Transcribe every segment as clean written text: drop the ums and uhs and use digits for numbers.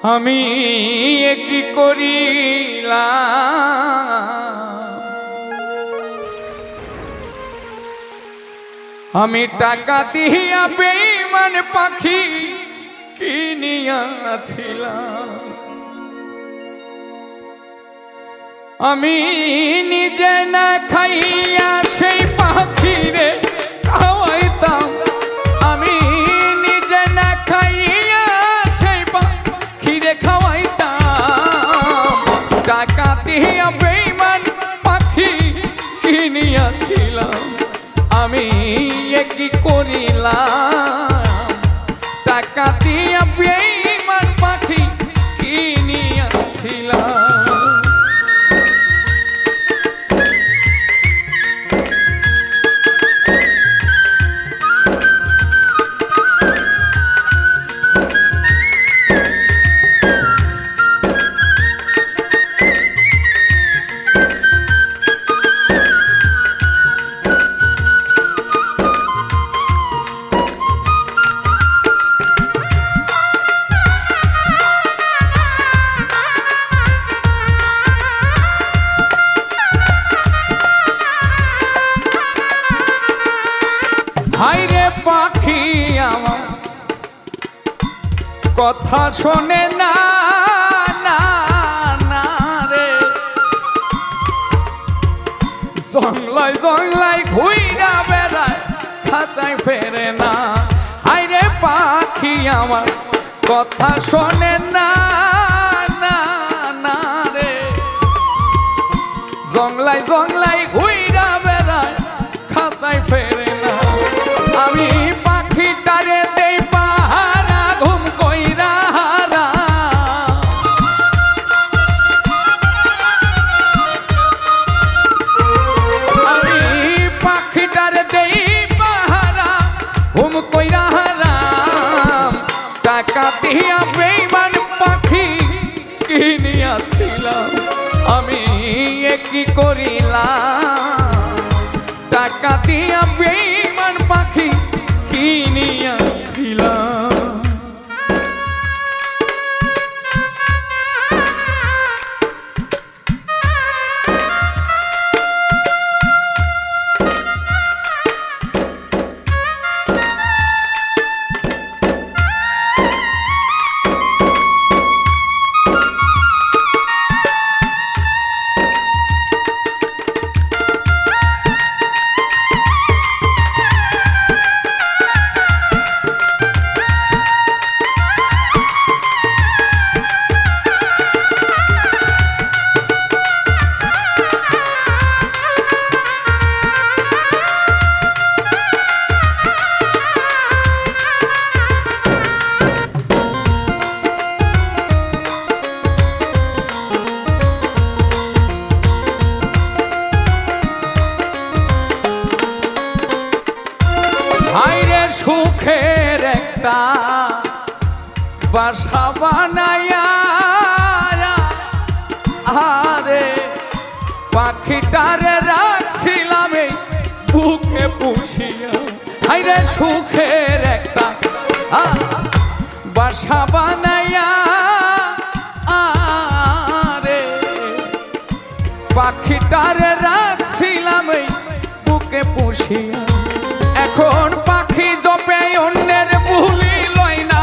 আমি কি করিলাম, আমি টাকা দিয়া বেঈমান পাখি কিনিয়াছিলাম। আমি নিজে না খাইয়া সেই পাখিরে খাওয়াইতাম, আমি নিজে না খাইয়া সেই পাখিরে খাওয়াইতাম। টাকা দিয়া বেঈমান পাখি কিনিয়াছিলাম, আমি কি করিলাম, টাকা দিয়া বেঈমান পাখি কিনিয়াছিলাম। হায়রে পাখি আমার কথা শোনে না, না না রে, জংলায় জংলায় ঘুইরা বেড়ায়, খাঁচায় ফেরে না। হায়রে পাখি আমার কথা শোনে না, না না রে, জংলায় জংলায় ঘুইরা বেড়ায়, খাঁচায় ফেরে না। আমি পাখিটারে দেই পাহারা, ঘুম কইরা হারা, আমি পাখিটারে দেই পাহারা, ঘুম কইরা হারা। টাকা দিয়া বেঈমান পাখি কিনিয়াছিলাম, আমি কি করিলাম, টাকা দিয়া বেঈমান পাখি কিনিয়াছিলাম। হায়রে সুখের একটা বাসা বানায়া, আরে পাখিটারে রাখছিলাম এই বুকে পুষিয়া। হায়রে সুখের একটা বাসা বানায়া, আরে পাখিটারে রাখছিলাম এই বুকে পুষিয়া। এখন পাখি জপে অন্যের ভুলি লয় না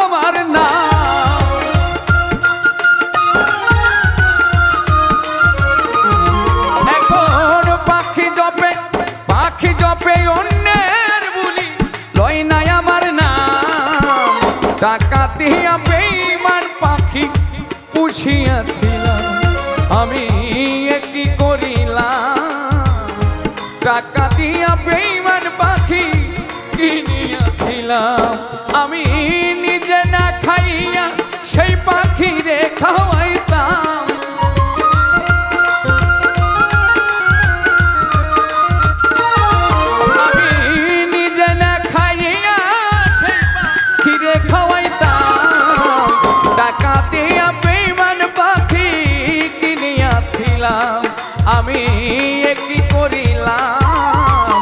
আমার না, এখন পাখি জপে অন্যের ভুলি লয় না আমার নাম। টাকা দিয়া বেঈমান পাখি পুষিয়াছিলাম, আমি কি করিলাম, টাকা দিয়া বেঈমান পাখি কিনিয়াছিলাম। আমি নিজে না খাইয়া সেই পাখিরে খাওয়াইতাম, আমি নিজে না খাইয়া সেই পাখিরে খাওয়াইতাম। টাকা দিয়া বেঈমান পাখি কিনিয়াছিলাম, আমি কি করিলাম,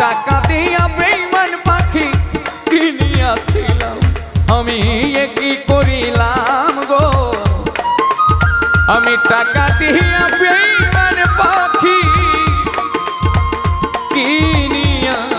টাকা দিয়া বেঈমান পাখি কিনিয়াছিলাম। আমি টাকা দিয়া বেঈমান পাখি কিনিয়াছিলাম।